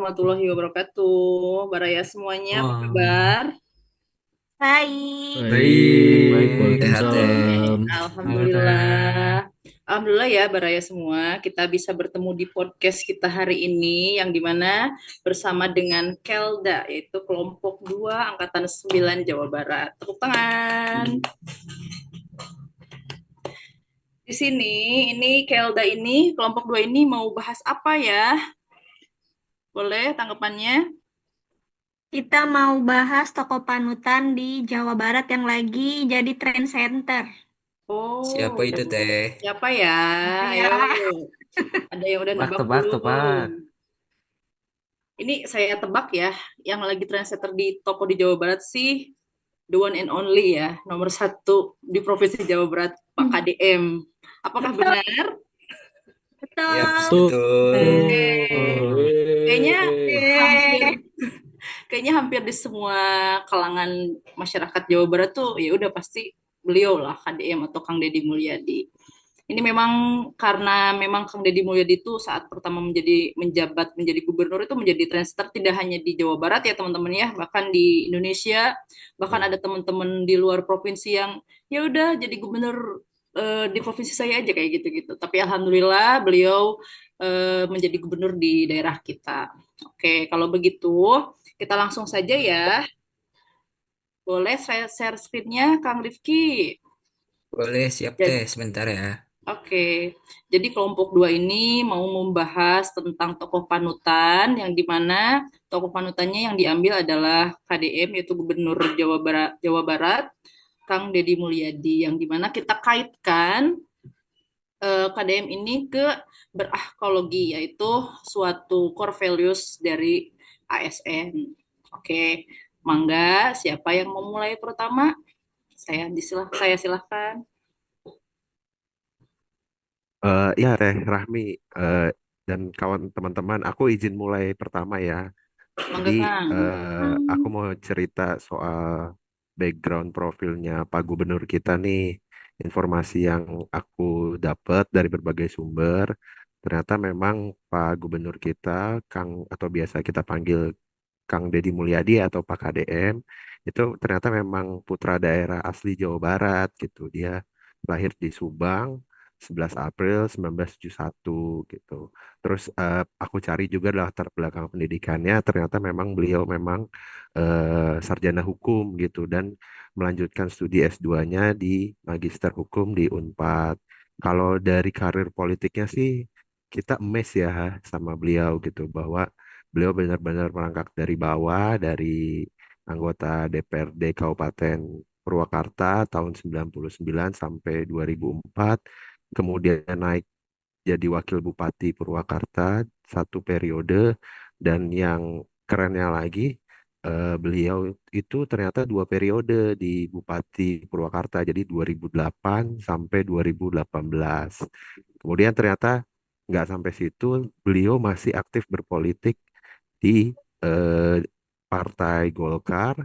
warahmatullahi wabarakatuh. Baraya semuanya, apa Wah, kabar? Baik, baik, Baik, baik. sehat Waalaikumsalam. Teh. Halo, Teh. Alhamdulillah. Alhamdulillah ya Baraya semua. Kita bisa bertemu di podcast kita hari ini yang dimana bersama dengan Kelda, yaitu kelompok 2 Angkatan 9 Jawa Barat. Tepuk tangan. Di sini, ini Kelda ini, kelompok 2 ini mau bahas apa ya? Boleh tanggapannya? kita mau bahas toko panutan di Jawa Barat yang lagi jadi trend center. Oh, Siapa itu Teh? siapa ya? Ayo, Ya, ada yang udah Tebak, nebak tebak, belum? tebak. Ini saya tebak ya, yang lagi trendsetter di toko di Jawa Barat sih, the one and only ya, nomor satu di Provinsi Jawa Barat, Pak KDM. Apakah betul, benar? Yaps, betul. Betul. betul. Kayaknya hampir Eh, kayaknya hampir di semua kalangan masyarakat Jawa Barat tuh ya udah pasti beliau lah KDM atau Kang Deddy Mulyadi. Ini memang karena memang Kang Deddy Mulyadi itu saat pertama menjabat menjadi gubernur itu menjadi trendsetter tidak hanya di Jawa Barat ya teman-teman ya, bahkan di Indonesia, bahkan ada teman-teman di luar provinsi yang ya udah jadi gubernur di provinsi saya aja kayak gitu-gitu. Tapi alhamdulillah beliau menjadi gubernur di daerah kita. Oke, kalau begitu kita langsung saja ya. Boleh saya share screen-nya, Kang Rifki? Boleh, siap Jadi, Teh, sebentar ya. oke, jadi kelompok 2 ini mau membahas tentang tokoh panutan yang dimana tokoh panutannya yang diambil adalah KDM yaitu Gubernur Jawa Barat Kang Deddy Mulyadi yang dimana kita kaitkan KDM ini ke berakologi yaitu suatu core values dari ASN. Oke, mangga siapa yang mau mulai pertama? Saya silahkan. Ya Teh Rahmi eh, dan kawan teman-teman, aku izin mulai pertama ya. Jadi Mangga Kang. aku mau cerita soal background profilnya Pak Gubernur kita nih. Informasi yang aku dapat dari berbagai sumber, ternyata memang Pak Gubernur kita, Kang atau biasa kita panggil Kang Deddy Mulyadi atau Pak KDM, itu ternyata memang putra daerah asli Jawa Barat gitu. Dia lahir di Subang 11 April 1971 gitu. Terus aku cari juga latar belakang pendidikannya, ternyata memang beliau memang sarjana hukum gitu dan melanjutkan studi S2-nya di Magister Hukum di Unpad. Kalau dari karir politiknya sih kita emes ya sama beliau gitu bahwa beliau benar-benar merangkak dari bawah, dari anggota DPRD Kabupaten Purwakarta tahun 99 sampai 2004, kemudian naik jadi wakil Bupati Purwakarta satu periode, dan yang kerennya lagi, beliau itu ternyata dua periode di Bupati Purwakarta, jadi 2008 sampai 2018. Kemudian ternyata nggak sampai situ, beliau masih aktif berpolitik di eh, Partai Golkar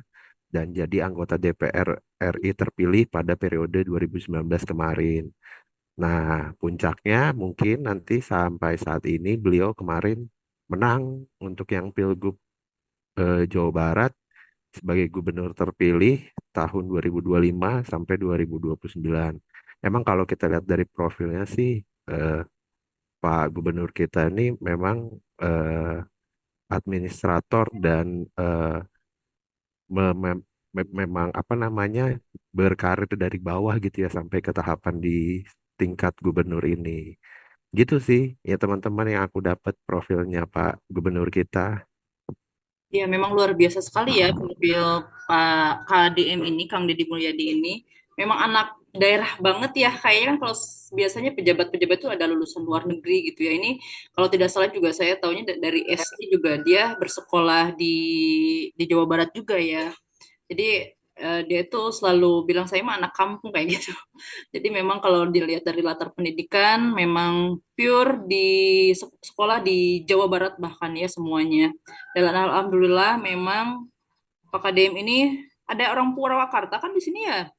dan jadi anggota DPR RI terpilih pada periode 2019 kemarin. Nah, puncaknya mungkin nanti sampai saat ini beliau kemarin menang untuk yang Pilgub Jawa Barat sebagai gubernur terpilih tahun 2025 sampai 2029. Emang kalau kita lihat dari profilnya sih, eh, Pak Gubernur kita ini memang administrator dan memang apa namanya berkarir dari bawah gitu ya sampai ke tahapan di tingkat gubernur ini. Gitu sih ya teman-teman yang aku dapat profilnya Pak Gubernur kita. Ya, memang luar biasa sekali ya profil Pak KDM ini, Kang Deddy Mulyadi ini. Memang anak daerah banget ya. Kayaknya kan kalau biasanya pejabat-pejabat itu ada lulusan luar negeri gitu ya. Ini kalau tidak salah juga saya taunya dari SD juga dia bersekolah di Jawa Barat juga ya. Jadi dia tuh selalu bilang saya mah anak kampung kayak gitu. Jadi memang kalau dilihat dari latar pendidikan memang pure di sekolah di Jawa Barat bahkan ya semuanya. Dan alhamdulillah memang Pak KDM ini ada orang Purwakarta kan di sini ya.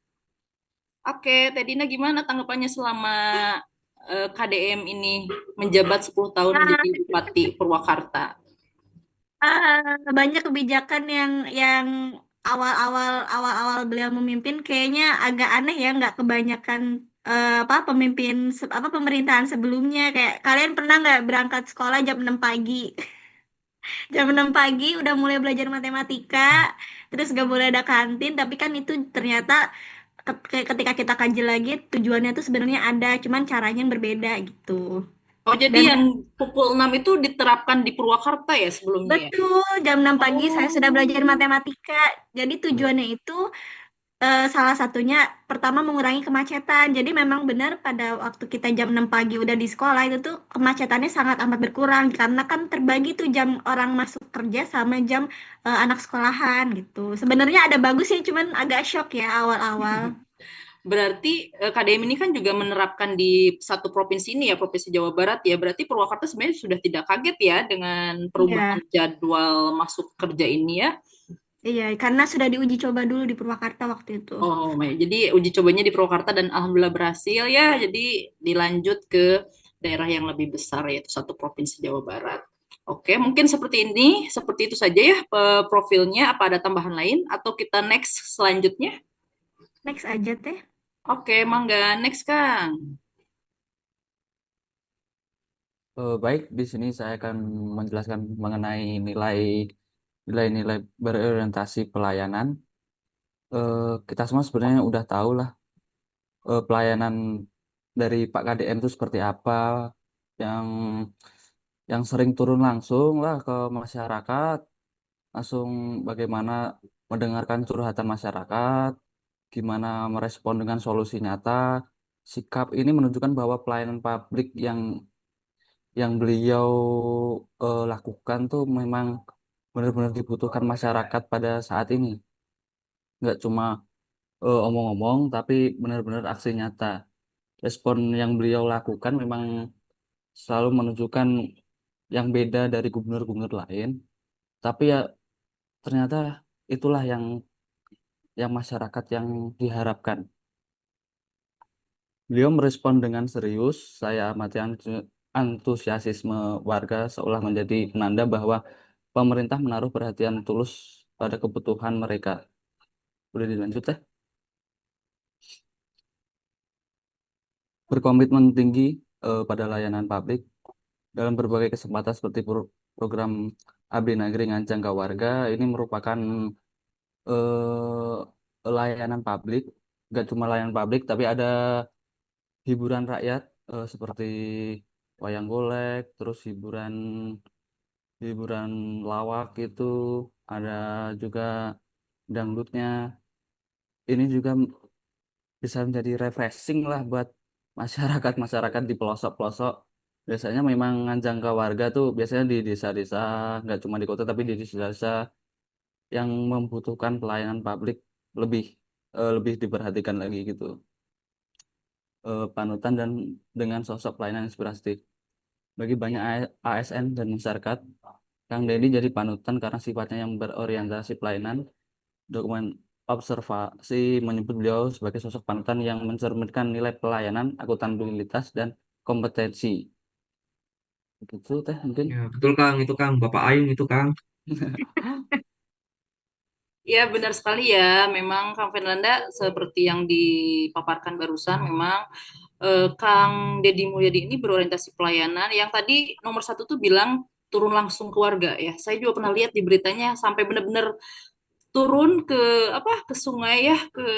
Oke, Teh Dina gimana tanggapannya selama KDM ini menjabat 10 tahun menjadi Bupati Purwakarta? Banyak kebijakan yang awal-awal beliau memimpin kayaknya agak aneh ya, nggak kebanyakan apa apa pemerintahan sebelumnya. Kayak kalian pernah nggak berangkat sekolah jam 6 pagi? Jam 6 pagi udah mulai belajar matematika, terus gak boleh ada kantin, tapi kan itu ternyata ketika kita kaji lagi tujuannya tuh sebenarnya ada, cuman caranya yang berbeda gitu. Oh, jadi Dan yang pukul 6 itu diterapkan di Purwakarta ya sebelumnya ya? betul, jam 6 pagi saya sudah belajar Oh. matematika. Jadi tujuannya itu salah satunya pertama mengurangi kemacetan. Jadi memang benar pada waktu kita jam 6 pagi udah di sekolah itu tuh kemacetannya sangat amat berkurang karena kan terbagi tuh jam orang masuk kerja sama jam anak sekolahan gitu. Sebenarnya ada bagusnya cuman agak shock ya awal-awal. Berarti KDM ini kan juga menerapkan di satu provinsi ini ya, Provinsi Jawa Barat ya. Berarti Purwakarta sebenarnya sudah tidak kaget ya dengan perubahan Iya, jadwal masuk kerja ini ya. iya karena sudah diuji coba dulu di Purwakarta waktu itu. Oh, baik. Jadi uji cobanya di Purwakarta dan alhamdulillah berhasil ya. Jadi dilanjut ke daerah yang lebih besar yaitu satu provinsi Jawa Barat. Oke, mungkin seperti ini, seperti itu saja ya profilnya. Apa ada tambahan lain atau kita next selanjutnya? Next aja teh. Oke, mangga next Kang. Baik, di sini saya akan menjelaskan mengenai nilai-nilai berorientasi pelayanan. Kita semua sebenarnya udah tahu lah pelayanan dari Pak KDM itu seperti apa, yang yang sering turun langsung lah ke masyarakat, langsung bagaimana mendengarkan curhatan masyarakat, gimana merespon dengan solusi nyata. Sikap ini menunjukkan bahwa pelayanan publik yang beliau lakukan tuh memang benar-benar dibutuhkan masyarakat pada saat ini. Nggak cuma omong-omong, tapi benar-benar aksi nyata. Respon yang beliau lakukan memang selalu menunjukkan yang beda dari gubernur-gubernur lain. Tapi ya ternyata itulah yang masyarakat yang diharapkan. Beliau merespon dengan serius. Saya amati antusiasme warga seolah menjadi penanda bahwa pemerintah menaruh perhatian tulus pada kebutuhan mereka. Boleh dilanjut ya? Berkomitmen tinggi pada layanan publik dalam berbagai kesempatan seperti program Abdi Negeri Ngancang ke Warga. Ini merupakan layanan publik, nggak cuma layanan publik, tapi ada hiburan rakyat seperti wayang golek, terus hiburan hiburan lawak itu, ada juga dangdutnya. Ini juga bisa menjadi refreshing lah buat masyarakat-masyarakat di pelosok-pelosok. Biasanya memang Ngajangka Warga tuh biasanya di desa-desa, nggak cuma di kota tapi di desa-desa yang membutuhkan pelayanan publik lebih lebih diperhatikan lagi gitu. Panutan dan dengan sosok pelayanan inspiratif. Bagi banyak ASN dan masyarakat, Kang Deddy jadi panutan karena sifatnya yang berorientasi pelayanan. Dokumen observasi menyebut beliau sebagai sosok panutan yang mencerminkan nilai pelayanan, akuntabilitas, dan kompetensi. Begitu teh mungkin. Ya, betul Kang, itu Kang, Bapak Ayung itu Kang. Ya, benar sekali ya. Memang Kang Fernanda seperti yang dipaparkan barusan, memang Kang Deddy Mulyadi ini berorientasi pelayanan. Yang tadi nomor satu tuh bilang turun langsung ke warga ya. Saya juga pernah lihat di beritanya sampai benar-benar turun ke apa ke sungai ya, ke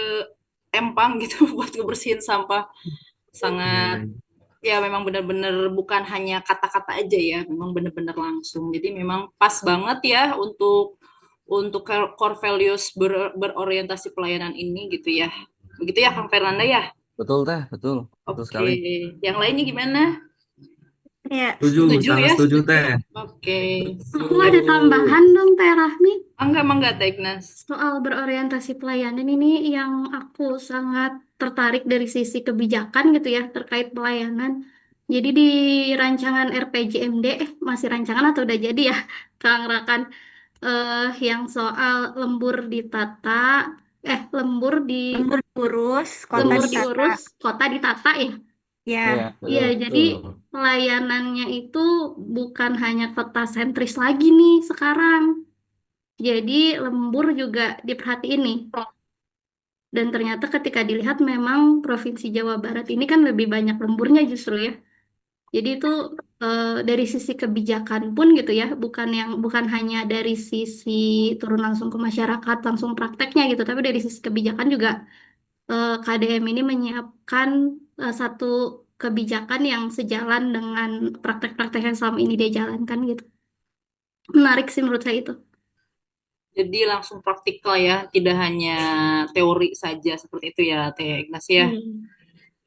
empang gitu buat ngebersihin sampah. Iya, Sangat iya. ya memang benar-benar bukan hanya kata-kata aja ya, memang benar-benar langsung. Jadi memang pas banget ya untuk core values berorientasi pelayanan ini gitu ya. Begitu ya Kang Fernanda ya. Betul teh, betul. Betul Oke, sekali. yang lainnya gimana? Ya, Setuju, Setuju sangat ya, setuju setuju. Teh. Oke. aku ada tambahan dong Teh Rahmi. Mangga, mangga, Teh Ignas. Soal berorientasi pelayanan ini yang aku sangat tertarik dari sisi kebijakan gitu ya terkait pelayanan. Jadi di rancangan RPJMD, masih rancangan atau udah jadi ya, Kang Rakan, yang soal lembur di Lembur diurus, kota lembur ditata. diurus, kota ditata ya. Ya, Iya, Iya, betul, jadi betul. pelayanannya itu bukan hanya kota sentris lagi nih sekarang. Jadi lembur juga diperhatiin nih. Dan ternyata ketika dilihat memang Provinsi Jawa Barat ini kan lebih banyak lemburnya justru ya. Jadi itu dari sisi kebijakan pun gitu ya, bukan hanya dari sisi turun langsung ke masyarakat, langsung prakteknya gitu, tapi dari sisi kebijakan juga KDM ini menyiapkan satu kebijakan yang sejalan dengan praktek-praktek yang selama ini dia jalankan gitu. Menarik sih menurut saya itu. Jadi langsung praktikal ya, tidak hanya teori saja seperti itu ya, Teh Ignas ya. Hmm.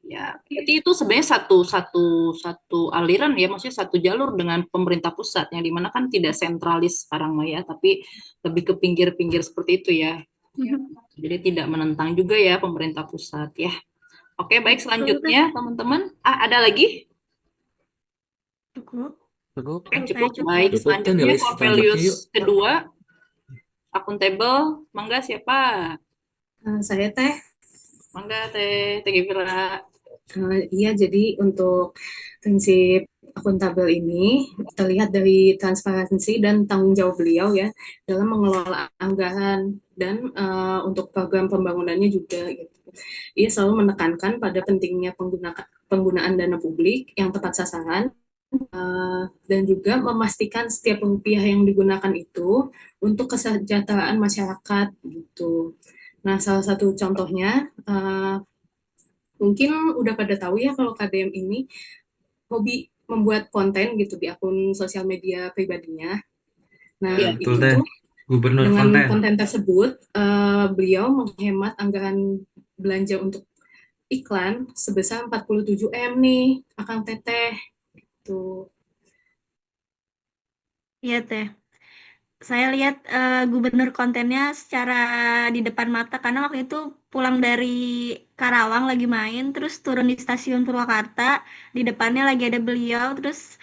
Ya, berarti itu sebenarnya satu satu satu aliran ya, maksudnya satu jalur dengan pemerintah pusat yang dimana kan tidak sentralis sekarang mah ya, tapi lebih ke pinggir-pinggir seperti itu ya. Jadi tidak menentang juga ya pemerintah pusat ya. Oke, baik Betul, Teh. selanjutnya teman-teman. Ada lagi? cukup. Cukup. Oke, Kayak cukup. cukup. Baik, Cukup tuh selanjutnya nilai core selanjutnya values yuk. kedua, akuntabel. Mangga siapa? Saya Teh. Mangga Teh Gevira. Iya, jadi untuk prinsip akuntabel ini kita lihat dari transparansi dan tanggung jawab beliau ya dalam mengelola anggaran dan untuk program pembangunannya juga gitu. Ia selalu menekankan pada pentingnya penggunaan dana publik yang tepat sasaran dan juga memastikan setiap rupiah yang digunakan itu untuk kesejahteraan masyarakat gitu. Nah, salah satu contohnya mungkin udah pada tahu ya kalau KDM ini hobi membuat konten gitu di akun sosial media pribadinya. Nah, Ya, betul itu Teh. tuh Gubernur dengan konten. konten tersebut beliau menghemat anggaran belanja untuk iklan sebesar 47 M nih, Akang Teteh. Tuh. Iya, Teh. Saya lihat gubernur kontennya secara di depan mata karena waktu itu pulang dari Karawang lagi main, terus turun di stasiun Purwakarta, di depannya lagi ada beliau, terus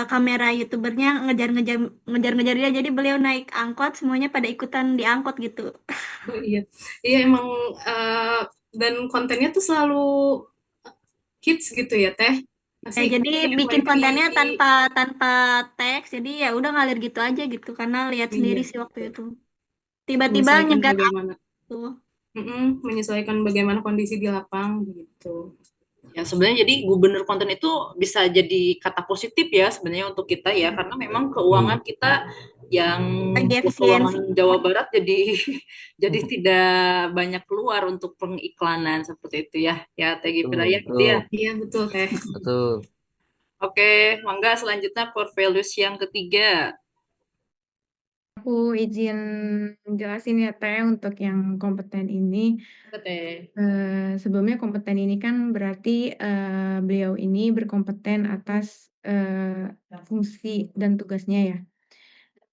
kamera YouTubernya ngejar-ngejar dia, jadi beliau naik angkot, semuanya pada ikutan di angkot gitu. Oh, iya, iya emang dan kontennya tuh selalu kids gitu ya Teh. Ya, Masih jadi bikin family kontennya friendly. tanpa teks, jadi ya udah ngalir gitu aja gitu, karena lihat sendiri Iya, sih waktu betul. itu. Tiba-tiba Menyesuaikan nyegat bagaimana tuh. menyesuaikan bagaimana kondisi di lapang gitu. Ya, sebenarnya jadi gubernur konten itu bisa jadi kata positif ya sebenarnya untuk kita ya, karena memang keuangan kita yang Lagi efisiensi. keuangan Jawa Barat jadi jadi tidak banyak keluar untuk pengiklanan seperti itu ya. Ya, Teh Betul, Gevira ya gitu betul, ya. Iya betul Teh. betul. Oke, Mangga selanjutnya core values yang ketiga. Aku izin jelasin ya Teh untuk yang kompeten ini. Apa, Teh? Sebelumnya kompeten ini kan berarti beliau ini berkompeten atas fungsi dan tugasnya ya.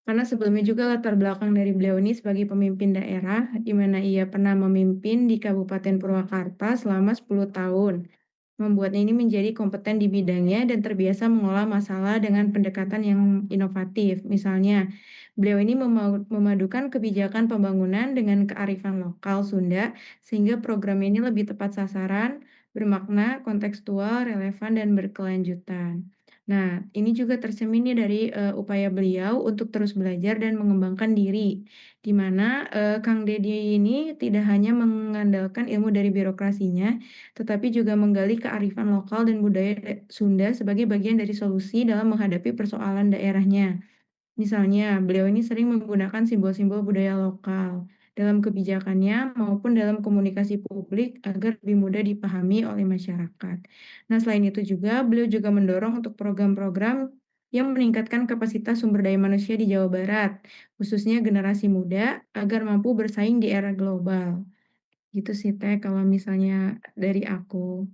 Karena sebelumnya juga latar belakang dari beliau ini sebagai pemimpin daerah, di mana ia pernah memimpin di Kabupaten Purwakarta selama 10 tahun. Membuatnya ini menjadi kompeten di bidangnya dan terbiasa mengolah masalah dengan pendekatan yang inovatif. Misalnya, beliau ini memadukan kebijakan pembangunan dengan kearifan lokal Sunda, sehingga program ini lebih tepat sasaran, bermakna, kontekstual, relevan, dan berkelanjutan. Nah, ini juga tercermin nih dari upaya beliau untuk terus belajar dan mengembangkan diri, di mana Kang Deddy ini tidak hanya mengandalkan ilmu dari birokrasinya, tetapi juga menggali kearifan lokal dan budaya Sunda sebagai bagian dari solusi dalam menghadapi persoalan daerahnya. Misalnya, beliau ini sering menggunakan simbol-simbol budaya lokal dalam kebijakannya maupun dalam komunikasi publik agar lebih mudah dipahami oleh masyarakat. Nah, selain itu juga, beliau juga mendorong untuk program-program yang meningkatkan kapasitas sumber daya manusia di Jawa Barat, khususnya generasi muda, agar mampu bersaing di era global. Gitu sih, Teh, kalau misalnya dari aku.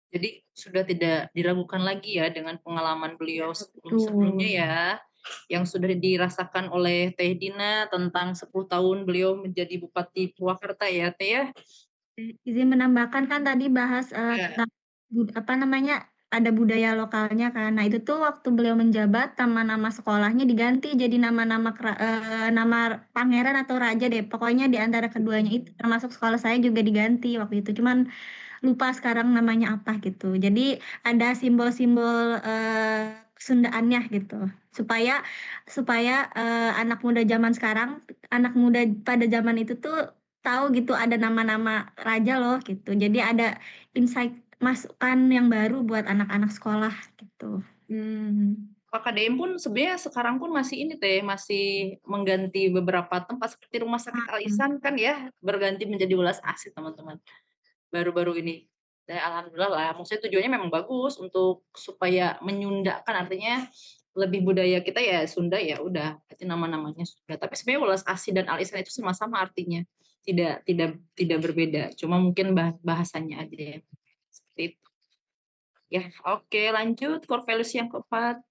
Jadi sudah tidak diragukan lagi ya dengan pengalaman beliau sebelum-sebelumnya ya, yang sudah dirasakan oleh Teh Dina tentang 10 tahun beliau menjadi Bupati Purwakarta ya, Teh ya. Izin menambahkan kan tadi bahas Ya. tentang apa namanya ada budaya lokalnya kan. Nah, itu tuh waktu beliau menjabat nama-nama sekolahnya diganti jadi nama pangeran atau raja deh. Pokoknya di antara keduanya itu termasuk sekolah saya juga diganti waktu itu. Cuman lupa sekarang namanya apa gitu. Jadi ada simbol-simbol Kesundaannya gitu. Supaya supaya anak muda zaman sekarang, anak muda pada zaman itu tuh tahu gitu ada nama-nama raja loh gitu. Jadi ada insight masukan yang baru buat anak-anak sekolah gitu. Pak KDM pun sebenarnya sekarang pun masih ini teh, masih mengganti beberapa tempat seperti Rumah Sakit Al Ihsan kan ya, berganti menjadi welas asih teman-teman. Baru-baru ini. Dan alhamdulillah lah, maksudnya tujuannya memang bagus untuk supaya menyundakan, artinya lebih budaya kita ya Sunda ya udah, berarti nama-namanya Sunda. Tapi sebenarnya welas asih dan Al Ihsan itu sama-sama artinya. Tidak berbeda, cuma mungkin bahasanya aja ya. Seperti itu. Ya, oke, lanjut core values yang keempat.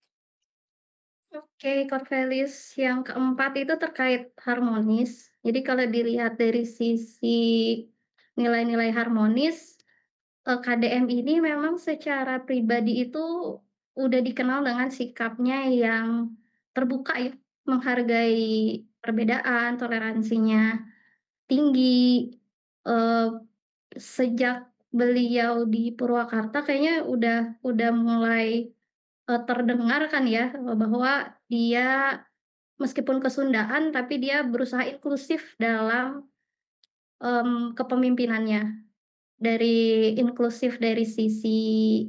Oke, core values yang keempat itu terkait harmonis. Jadi kalau dilihat dari sisi nilai-nilai harmonis, KDM ini memang secara pribadi itu udah dikenal dengan sikapnya yang terbuka ya, menghargai perbedaan, toleransinya tinggi. Eh, Sejak beliau di Purwakarta kayaknya udah mulai terdengar kan ya bahwa dia meskipun kesundaan tapi dia berusaha inklusif dalam kepemimpinannya. Dari inklusif dari sisi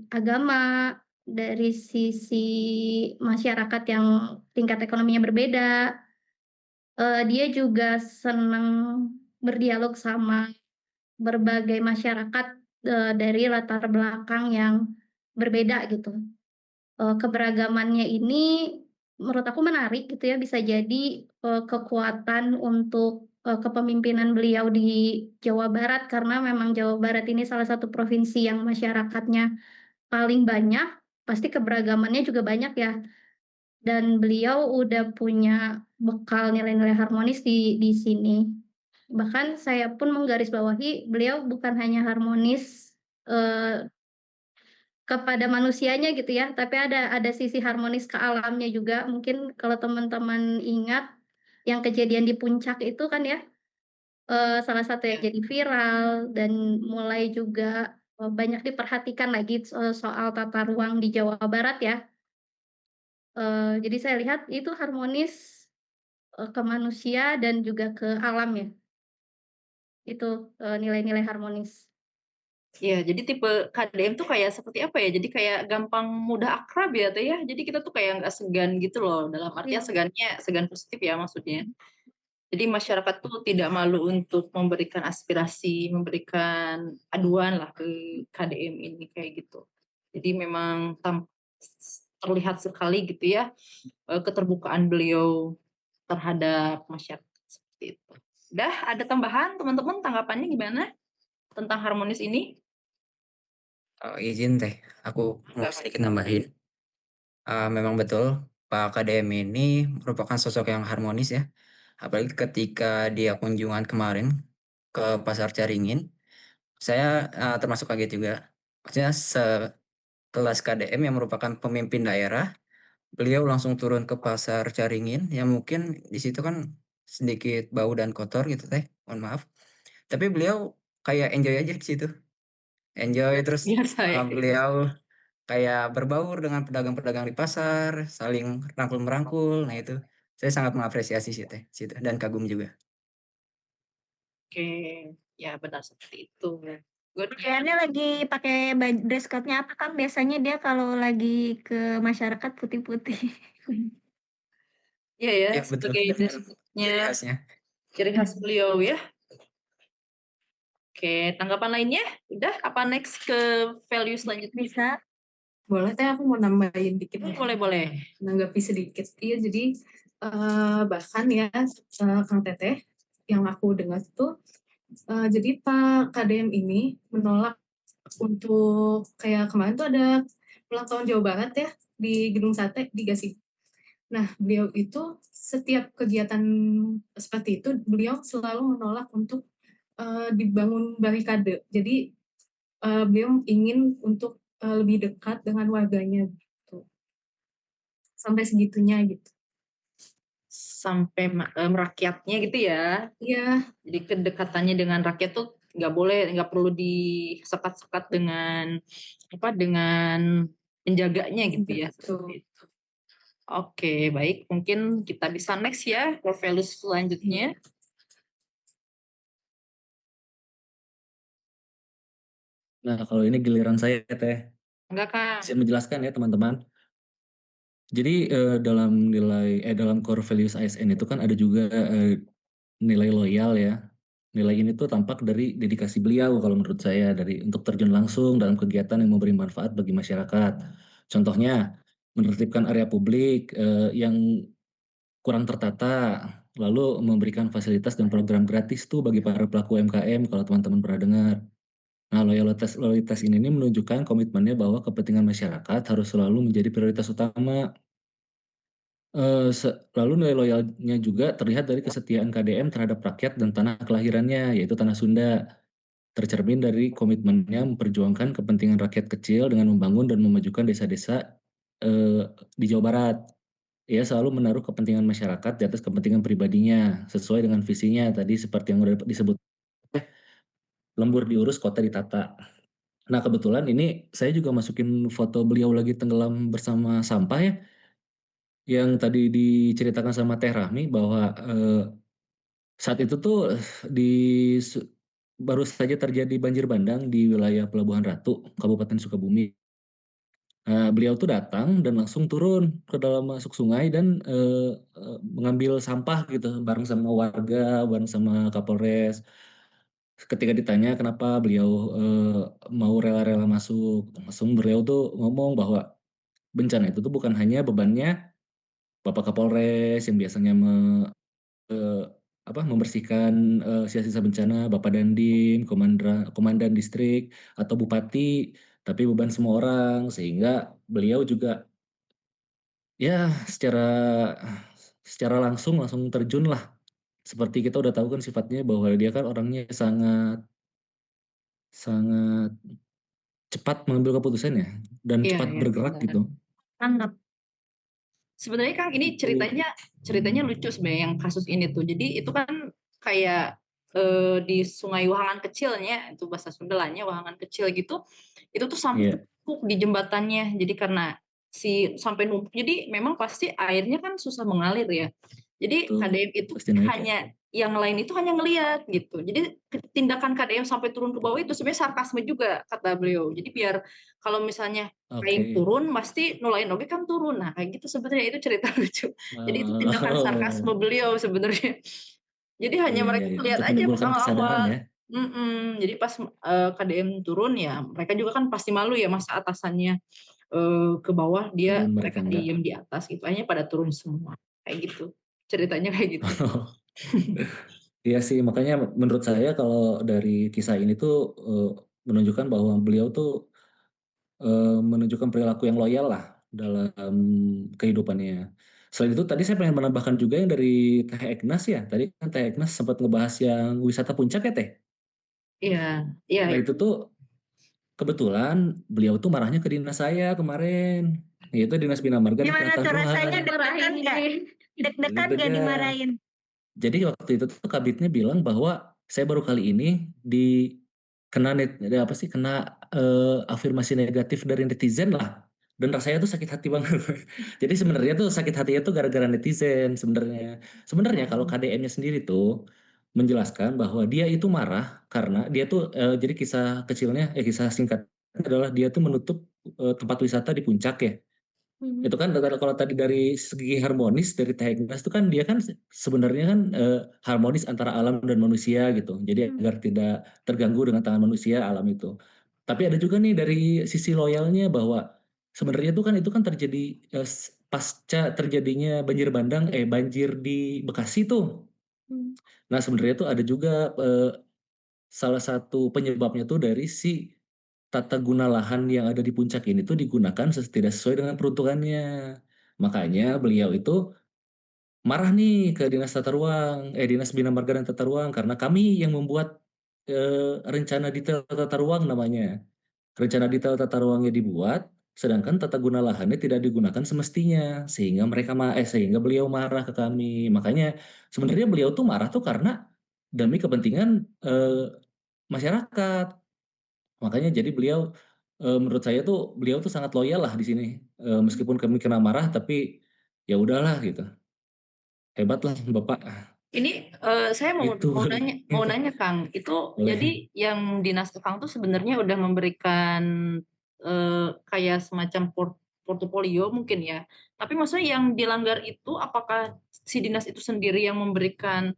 agama, dari sisi masyarakat yang tingkat ekonominya berbeda. Dia juga senang berdialog sama berbagai masyarakat dari latar belakang yang berbeda gitu. Keberagamannya ini menurut aku menarik gitu ya, bisa jadi kekuatan untuk kepemimpinan beliau di Jawa Barat karena memang Jawa Barat ini salah satu provinsi yang masyarakatnya paling banyak, pasti keberagamannya juga banyak ya. Dan beliau udah punya bekal nilai-nilai harmonis di sini. Bahkan saya pun menggarisbawahi beliau bukan hanya harmonis kepada manusianya gitu ya, tapi ada sisi harmonis ke alamnya juga. Mungkin kalau teman-teman ingat yang kejadian di Puncak itu kan ya, salah satu yang jadi viral dan mulai juga banyak diperhatikan lagi soal tata ruang di Jawa Barat ya. Jadi saya lihat itu harmonis ke manusia dan juga ke alam ya. Itu nilai-nilai harmonis. Ya, jadi tipe KDM tuh kayak seperti apa ya? Jadi kayak gampang mudah akrab ya, Teh ya. Jadi kita tuh kayak nggak segan gitu loh. Dalam artian Iya. segan positif ya maksudnya. Jadi masyarakat tuh tidak malu untuk memberikan aspirasi, memberikan aduan lah ke KDM ini kayak gitu. Jadi memang terlihat sekali gitu ya keterbukaan beliau terhadap masyarakat seperti itu. Udah ada tambahan teman-teman, tanggapannya gimana tentang harmonis ini? Izin teh, aku mau sedikit nambahin. Memang betul, Pak KDM ini merupakan sosok yang harmonis ya. Apalagi ketika dia kunjungan kemarin ke Pasar Caringin, saya termasuk kaget juga. Maksudnya sekelas KDM yang merupakan pemimpin daerah, beliau langsung turun ke Pasar Caringin, yang mungkin di situ kan sedikit bau dan kotor gitu teh, mohon maaf. Tapi beliau kayak enjoy aja di situ. Enjoy terus Biasa ya. beliau kayak berbaur dengan pedagang-pedagang di pasar, saling rangkul-merangkul. Nah itu saya sangat mengapresiasi sih teh, situ dan kagum juga. Oke, ya benar seperti itu. Good. Pakaiannya lagi pakai dress code-nya apa kan? Biasanya dia kalau lagi ke masyarakat putih-putih. Iya ya, Ya betul, sebagai dengan dressnya ciri khasnya. ciri khas beliau ya. Oke, tanggapan lainnya? Udah, apa next ke value selanjutnya? Bisa. Boleh teh aku mau nambahin dikit ya. Boleh. Menanggapi sedikit. Iya, jadi bahkan ya Kang Teteh yang aku dengar tuh jadi Pak KDM ini menolak untuk kayak kemarin tuh ada ulang tahun Jawa Barat ya di Gedung Sate di Gasing. Nah, beliau itu setiap kegiatan seperti itu beliau selalu menolak untuk dibangun barikade. Jadi beliau ingin untuk lebih dekat dengan warganya gitu. Sampai segitunya gitu. Sampai merakyatnya gitu ya. Iya, Jadi kedekatannya dengan rakyat tuh nggak boleh, nggak perlu disekat-sekat dengan dengan penjaganya gitu ya. betul. Oke, baik. Mungkin kita bisa next ya, core values selanjutnya. Nah, kalau ini giliran saya, Teh. Enggak, Kak. Saya menjelaskan ya, teman-teman. Jadi dalam core values ASN itu kan ada juga nilai loyal ya. Nilai ini tuh tampak dari dedikasi beliau kalau menurut saya untuk terjun langsung dalam kegiatan yang memberi manfaat bagi masyarakat. Contohnya menertibkan area publik yang kurang tertata, lalu memberikan fasilitas dan program gratis tuh bagi para pelaku UMKM kalau teman-teman pernah dengar. Nah, loyalitas ini nih menunjukkan komitmennya bahwa kepentingan masyarakat harus selalu menjadi prioritas utama. Lalu nilai loyalnya juga terlihat dari kesetiaan KDM terhadap rakyat dan tanah kelahirannya, yaitu tanah Sunda. Tercermin dari komitmennya memperjuangkan kepentingan rakyat kecil dengan membangun dan memajukan desa-desa di Jawa Barat. Ia selalu menaruh kepentingan masyarakat di atas kepentingan pribadinya, sesuai dengan visinya tadi seperti yang udah disebut, lembur diurus, kota ditata. Nah, kebetulan ini saya juga masukin foto beliau lagi tenggelam bersama sampah ya, yang tadi diceritakan sama Teh Rahmi bahwa saat itu tuh baru saja terjadi banjir bandang di wilayah Pelabuhan Ratu, Kabupaten Sukabumi. Beliau tuh datang dan langsung turun ke dalam masuk sungai dan mengambil sampah gitu bareng sama warga, bareng sama Kapolres. Ketika ditanya kenapa beliau mau rela-rela masuk, langsung beliau tuh ngomong bahwa bencana itu tuh bukan hanya bebannya Bapak Kapolres yang biasanya membersihkan sisa-sisa bencana, Bapak Dandim, komandan distrik atau bupati, tapi beban semua orang, sehingga beliau juga ya secara langsung terjun lah. Seperti kita udah tahu kan sifatnya bahwa dia kan orangnya sangat sangat cepat mengambil keputusan ya dan Iya, cepat iya, bergerak benar. gitu. Tanggap. Sebenarnya Kang ini ceritanya lucu sebenarnya yang kasus ini tuh. Jadi itu kan kayak di Sungai Wahangan kecilnya, itu bahasa Sundalanya Wahangan kecil gitu. Itu tuh sampai Iya, numpuk di jembatannya. Jadi karena sampai numpuk. Jadi memang pasti airnya kan susah mengalir ya. Jadi betul. KDM itu Pasti naik. hanya yang lain itu hanya ngelihat gitu. Jadi tindakan KDM sampai turun ke bawah itu sebenarnya sarkasme juga kata beliau. Jadi biar kalau misalnya kain Oke. turun pasti nulain oge kan turun. Nah kayak gitu sebenarnya itu cerita lucu. Jadi itu tindakan sarkasme beliau sebenarnya. Jadi hanya Iya, mereka iya. lihat Untuk aja pas menimbulkan kesadaran awal-awal. ya. Jadi pas KDM turun ya mereka juga kan pasti malu ya masa atasannya ke bawah dia Dan mereka mereka enggak. diem di atas gitu akhirnya pada turun semua kayak gitu ceritanya kayak gitu. Iya sih, makanya menurut saya kalau dari kisah ini tuh menunjukkan bahwa beliau tuh menunjukkan perilaku yang loyal lah dalam kehidupannya. Selain itu tadi saya pengen menambahkan juga yang dari Teh Egnas ya. Tadi kan Teh Egnas sempat ngebahas yang wisata puncak ya Teh. Iya, iya. Nah itu tuh kebetulan beliau tuh marahnya ke dinas saya kemarin. Yaitu Dinas Bina Marga dan Gimana tuh rasanya Pengetahuan. deg-degan nggak? Deg-degan nggak Deg-degan. dimarahin? Jadi waktu itu tuh kabitnya bilang bahwa saya baru kali ini kena afirmasi negatif dari netizen lah. Dan rasanya tuh sakit hati banget. Jadi sebenarnya tuh sakit hatinya tuh gara-gara netizen sebenarnya. Sebenarnya kalau KDM-nya sendiri tuh menjelaskan bahwa dia itu marah karena dia tuh jadi kisah singkatnya adalah dia tuh menutup tempat wisata di puncak ya. Itu kan kalau tadi dari segi harmonis dari Teknas itu kan dia kan sebenarnya kan harmonis antara alam dan manusia gitu. Jadi agar tidak terganggu dengan tangan manusia alam itu. Tapi ada juga nih dari sisi loyalnya bahwa sebenarnya itu kan terjadi pasca terjadinya banjir di Bekasi tuh. Nah, sebenarnya tuh ada juga salah satu penyebabnya tuh dari si tata guna lahan yang ada di puncak ini tuh digunakan tidak sesuai dengan peruntukannya. Makanya beliau itu marah nih ke Dinas Bina Marga dan Tata Ruang karena kami yang membuat rencana detail tata ruang namanya. rencana detail tata ruangnya dibuat, sedangkan tata guna lahannya tidak digunakan semestinya, sehingga beliau marah ke kami. Makanya sebenarnya beliau tuh marah tuh karena demi kepentingan masyarakat. Makanya jadi menurut saya tuh beliau tuh sangat loyal lah di sini. Meskipun kami kena marah, tapi ya udahlah gitu. Hebat lah Bapak. Ini saya mau Itu mau nanya Kang, itu jadi boleh. yang dinas Kang tuh sebenarnya udah memberikan kayak semacam portofolio mungkin ya. Tapi maksudnya yang dilanggar itu apakah si dinas itu sendiri yang memberikan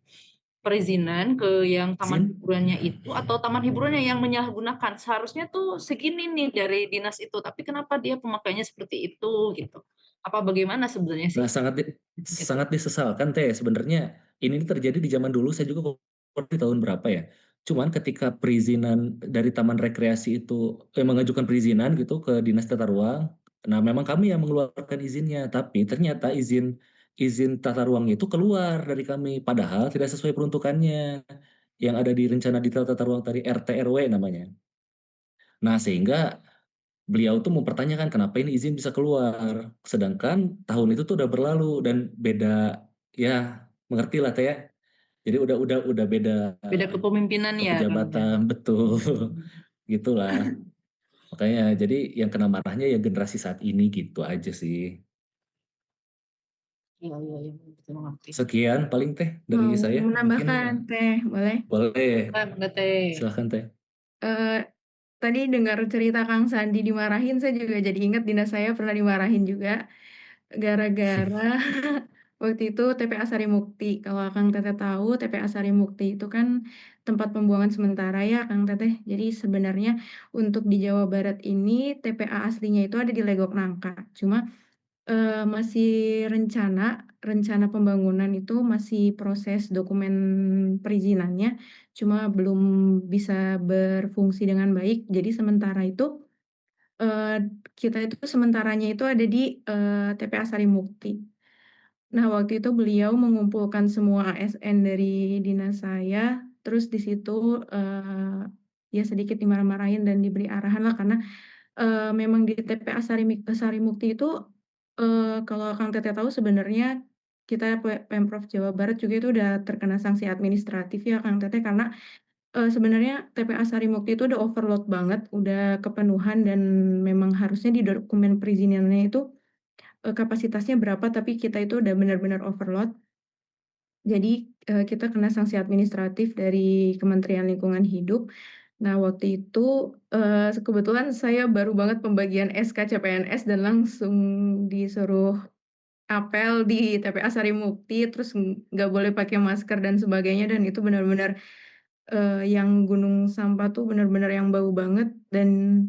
perizinan ke yang taman Izin? hiburannya itu atau taman hiburannya yang menyalahgunakan? Seharusnya tuh segini nih dari dinas itu, tapi kenapa dia pemakainya seperti itu gitu? Apa bagaimana sebenarnya Nah, sih? Gitu. sangat disesalkan teh sebenarnya ini terjadi di zaman dulu saya juga kurang di tahun berapa ya. Cuman ketika perizinan dari Taman Rekreasi itu mengajukan perizinan gitu ke Dinas Tata Ruang, nah memang kami yang mengeluarkan izinnya, tapi ternyata izin izin tata ruang itu keluar dari kami padahal tidak sesuai peruntukannya yang ada di rencana detail tata ruang tadi RT RW namanya. Nah, sehingga beliau tuh mempertanyakan kenapa ini izin bisa keluar, sedangkan tahun itu tuh udah berlalu dan beda, ya mengerti lah teh ya. Jadi udah beda Beda kepemimpinan ya Kang ya. kepejabatan betul, gitulah. Makanya jadi yang kena marahnya ya generasi saat ini gitu aja sih. Iya, iya, iya, betul mengerti. Sekian paling teh dari Mau saya mungkin menambahkan teh, boleh? boleh Enggak teh. silahkan teh. Eh, Tadi dengar cerita Kang Sandi dimarahin, saya juga jadi ingat dinas saya pernah dimarahin juga gara-gara waktu itu TPA Sari Mukti. Kalau Kang Teteh tahu, TPA Sari Mukti itu kan tempat pembuangan sementara ya Kang Teteh. Jadi sebenarnya untuk di Jawa Barat ini TPA aslinya itu ada di Legok Nangka. Cuma masih rencana pembangunan itu masih proses dokumen perizinannya, cuma belum bisa berfungsi dengan baik. Jadi sementara itu eh, kita itu sementaranya itu ada di TPA Sari Mukti. Nah, waktu itu beliau mengumpulkan semua ASN dari dinas saya, terus di situ ya sedikit dimarah-marahin dan diberi arahan lah karena memang di TPA Sari Mukti itu kalau Kang Tete tahu sebenarnya kita Pemprov Jawa Barat juga itu udah terkena sanksi administratif ya Kang Tete karena sebenarnya TPA Sari Mukti itu udah overload banget, udah kepenuhan dan memang harusnya di dokumen perizinannya itu kapasitasnya berapa tapi kita itu udah benar-benar overload. Jadi kita kena sanksi administratif dari Kementerian Lingkungan Hidup. Nah, waktu itu kebetulan saya baru banget pembagian SK CPNS dan langsung disuruh apel di TPA Sari Mukti, terus nggak boleh pakai masker dan sebagainya, dan itu benar-benar yang gunung sampah tuh benar-benar yang bau banget, dan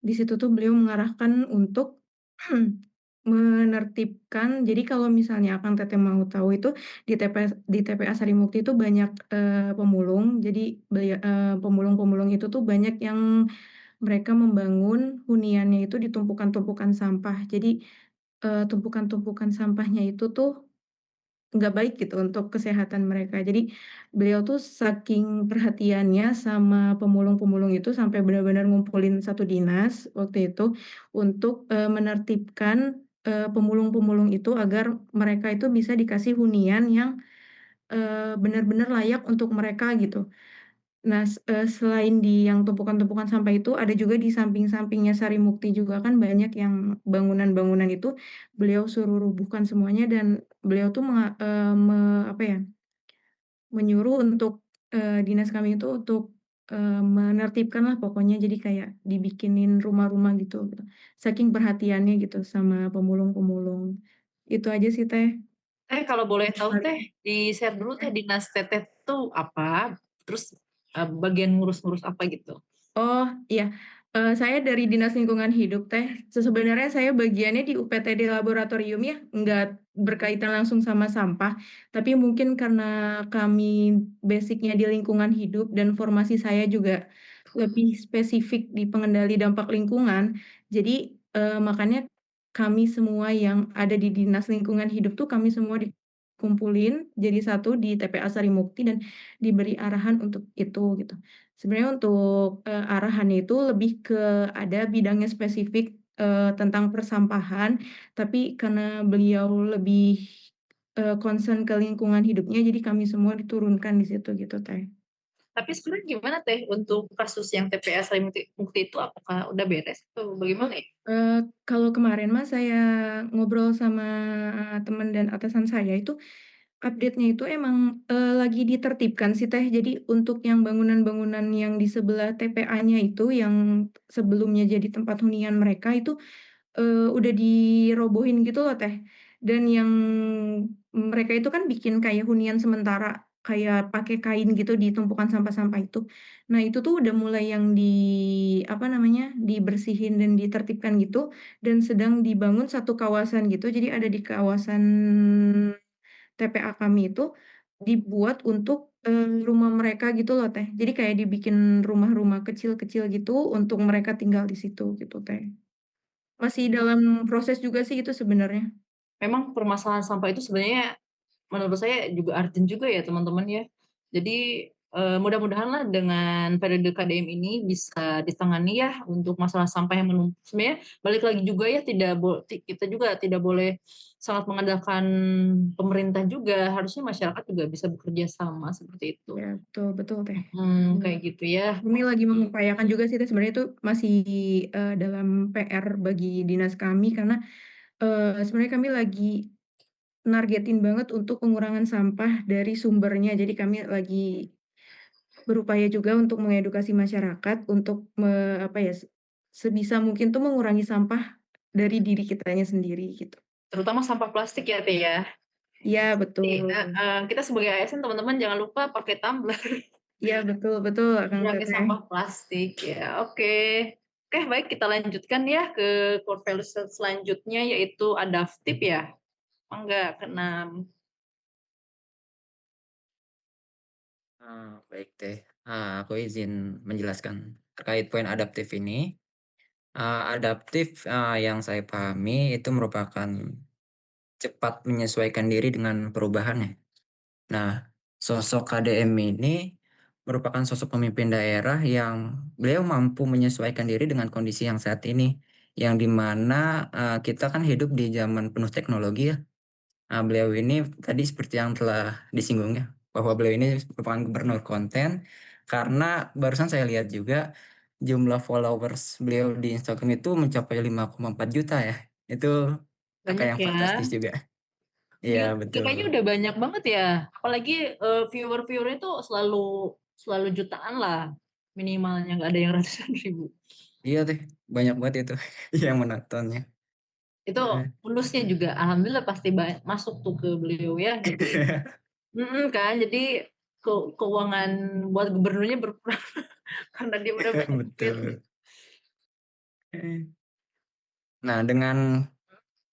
di situ tuh beliau mengarahkan untuk menertibkan. Jadi kalau misalnya Akang Teteh mau tahu itu di TPA Sari Mukti itu banyak pemulung. Jadi pemulung-pemulung itu tuh banyak yang mereka membangun huniannya itu di tumpukan-tumpukan sampah. Jadi tumpukan-tumpukan sampahnya itu tuh nggak baik gitu untuk kesehatan mereka. Jadi beliau tuh saking perhatiannya sama pemulung-pemulung itu sampai benar-benar ngumpulin satu dinas waktu itu untuk menertibkan pemulung-pemulung itu agar mereka itu bisa dikasih hunian yang benar-benar layak untuk mereka gitu. Nah, selain di yang tumpukan-tumpukan sampah itu, ada juga di samping-sampingnya Sari Mukti juga kan banyak yang bangunan-bangunan itu beliau suruh rubuhkan semuanya, dan beliau tuh apa ya, menyuruh untuk dinas kami itu untuk menertibkan lah pokoknya, jadi kayak dibikinin rumah-rumah gitu, gitu. Saking perhatiannya gitu sama pemulung-pemulung. Itu aja sih Teh. Kalau boleh tahu teh, di share dulu teh dinas teteh tuh apa? Terus bagian ngurus-ngurus apa gitu? Oh iya, saya dari Dinas Lingkungan Hidup Teh. Sebenarnya saya bagiannya di UPTD Laboratorium ya, nggak berkaitan langsung sama sampah. Tapi mungkin karena kami basicnya di lingkungan hidup dan formasi saya juga lebih spesifik di pengendali dampak lingkungan. Jadi makanya kami semua yang ada di Dinas Lingkungan Hidup tuh kami semua dikumpulin jadi satu di TPA Sari Mukti dan diberi arahan untuk itu gitu. Sebenarnya untuk arahannya itu lebih ke ada bidangnya spesifik tentang persampahan, tapi karena beliau lebih concern ke lingkungan hidupnya, jadi kami semua diturunkan di situ gitu Teh. Tapi sebenarnya gimana Teh untuk kasus yang TPA Sari Mukti itu apakah udah beres atau bagaimana ya? Kalau kemarin Mas saya ngobrol sama teman dan atasan saya itu, update-nya itu emang, lagi ditertibkan sih Teh. Jadi untuk yang bangunan-bangunan yang di sebelah TPA-nya itu, yang sebelumnya jadi tempat hunian mereka itu, udah dirobohin gitu loh Teh. Dan yang mereka itu kan bikin kayak hunian sementara, kayak pakai kain gitu di tumpukan sampah-sampah itu. Nah itu tuh udah mulai yang apa namanya, dibersihin dan ditertibkan gitu, dan sedang dibangun satu kawasan gitu. Jadi ada di kawasan TPA kami itu, dibuat untuk, rumah mereka gitu loh Teh. Jadi kayak dibikin rumah-rumah kecil-kecil gitu untuk mereka tinggal di situ gitu Teh. Masih dalam proses juga sih itu sebenarnya. Memang permasalahan sampah itu sebenarnya menurut saya juga urgent juga ya teman-teman ya. Jadi mudah-mudahan lah dengan periode KDM ini bisa ditangani ya untuk masalah sampah yang menumpuk. Sebenarnya balik lagi juga ya kita juga tidak boleh sangat mengandalkan pemerintah juga. Harusnya masyarakat juga bisa bekerja sama seperti itu. Ya betul betul Teh. Kayak gitu ya. Kami lagi mengupayakan juga sih Teh, sebenarnya itu masih, dalam PR bagi dinas kami karena, sebenarnya kami lagi nargetin banget untuk pengurangan sampah dari sumbernya. Jadi kami lagi berupaya juga untuk mengedukasi masyarakat untuk apa ya, sebisa mungkin tuh mengurangi sampah dari diri kitanya sendiri gitu. Terutama sampah plastik ya Teh ya. Iya Jadi, betul. kita sebagai ASN teman-teman jangan lupa pakai tumbler. Iya betul betul Kang Mengurangi Teteh. sampah plastik ya. Oke. Oke, baik kita lanjutkan ya ke core values selanjutnya yaitu adaptif ya. Enggak, keenam. Baik Teh. Aku izin menjelaskan terkait poin adaptif ini. Adaptif yang saya pahami itu merupakan cepat menyesuaikan diri dengan perubahan ya. Nah, sosok KDM ini merupakan sosok pemimpin daerah yang beliau mampu menyesuaikan diri dengan kondisi yang saat ini, yang dimana kita kan hidup di zaman penuh teknologi ya. Beliau ini tadi seperti yang telah disinggung ya, bahwa beliau ini merupakan gubernur konten, karena barusan saya lihat juga jumlah followers beliau di Instagram itu mencapai 5,4 juta ya. Itu angka Banyak yang ya. fantastis juga. Iya, Kayaknya betul. udah banyak banget ya. Apalagi viewer-viewernya itu selalu selalu jutaan lah minimalnya, nggak ada yang ratusan ribu. Iya deh, banyak banget itu yang menontonnya. Itu bonusnya juga alhamdulillah pasti masuk tuh ke beliau ya. Jadi kan jadi keuangan buat gubernurnya berkurang karena dia udah banyak duit. Betul. Nah, dengan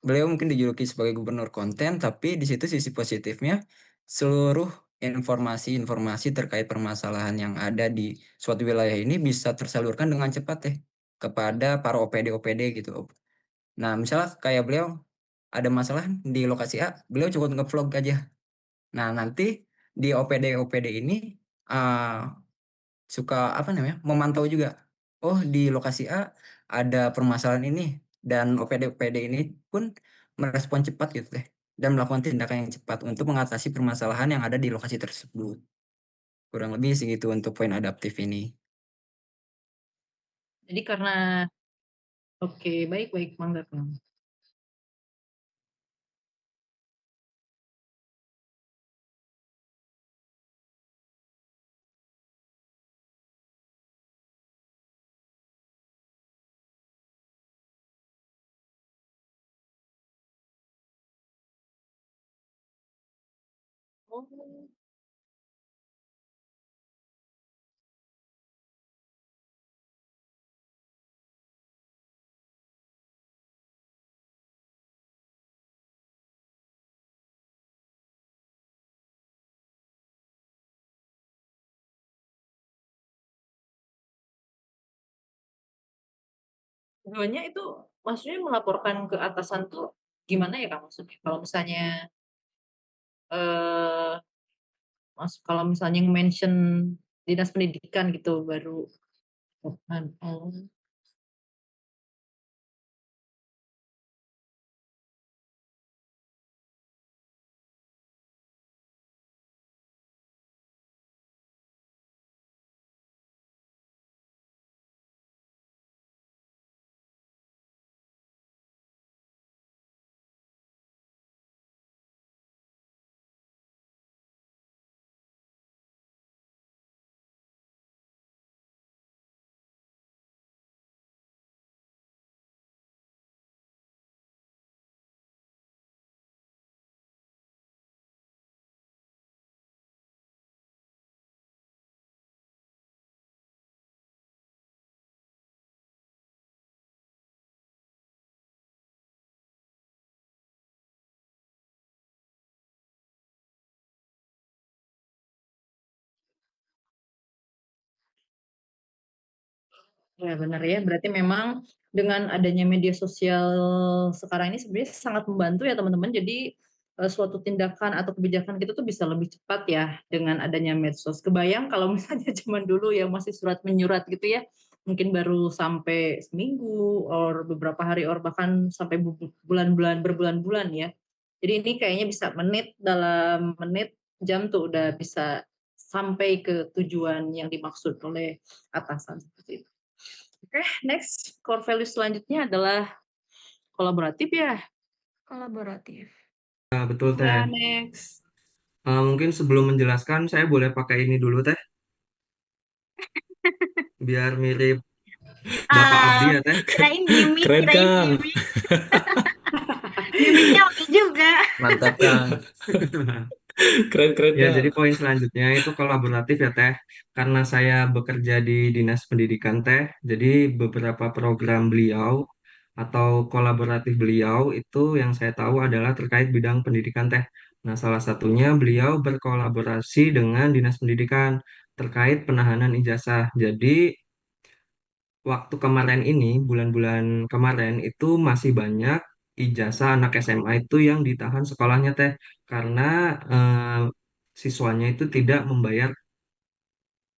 beliau mungkin dijuluki sebagai gubernur konten, tapi di situ sisi positifnya seluruh informasi-informasi terkait permasalahan yang ada di suatu wilayah ini bisa tersalurkan dengan cepat ya kepada para OPD-OPD gitu. Nah, misalnya kayak beliau ada masalah di lokasi A, beliau cukup nge-vlog aja. Nah, nanti di OPD-OPD ini suka apa namanya, memantau juga. Oh, di lokasi A ada permasalahan ini, dan OPD-OPD ini pun merespon cepat gitu deh, dan melakukan tindakan yang cepat untuk mengatasi permasalahan yang ada di lokasi tersebut. Kurang lebih segitu untuk poin adaptif ini. Jadi karena oke, baik-baik mangga Kang. Oh, tujuannya itu maksudnya melaporkan ke atasan tuh gimana ya Kang maksudnya? Kalau misalnya eh kalau misalnya mention dinas pendidikan gitu baru. Oh. Ya benar ya, berarti memang dengan adanya media sosial sekarang ini sebenarnya sangat membantu ya teman-teman. Jadi suatu tindakan atau kebijakan kita tuh bisa lebih cepat ya dengan adanya medsos. Kebayang kalau misalnya zaman dulu yang masih surat menyurat gitu ya, mungkin baru sampai seminggu, or beberapa hari, or bahkan sampai bulan-bulan, berbulan-bulan ya. Jadi ini kayaknya bisa dalam menit, jam tuh udah bisa sampai ke tujuan yang dimaksud oleh atasan seperti itu. Oke, next core value selanjutnya adalah kolaboratif ya. Kolaboratif. Betul Ya, Teh. next. Mungkin sebelum menjelaskan saya boleh pakai ini dulu Teh, biar mirip Bapak Abdi ya Teh. Kirain gimmick, Keren kirain Kang. gimmick. Gimmicknya oke juga. Mantap Kang. Keren Ya, Kang. jadi poin selanjutnya itu kolaboratif ya Teh. Karena saya bekerja di Dinas Pendidikan Teh, jadi beberapa program beliau atau kolaboratif beliau itu yang saya tahu adalah terkait bidang pendidikan Teh. Nah, salah satunya beliau berkolaborasi dengan Dinas Pendidikan terkait penahanan ijazah. Jadi, waktu kemarin ini, bulan-bulan kemarin itu masih banyak ijazah anak SMA itu yang ditahan sekolahnya Teh karena siswanya itu tidak membayar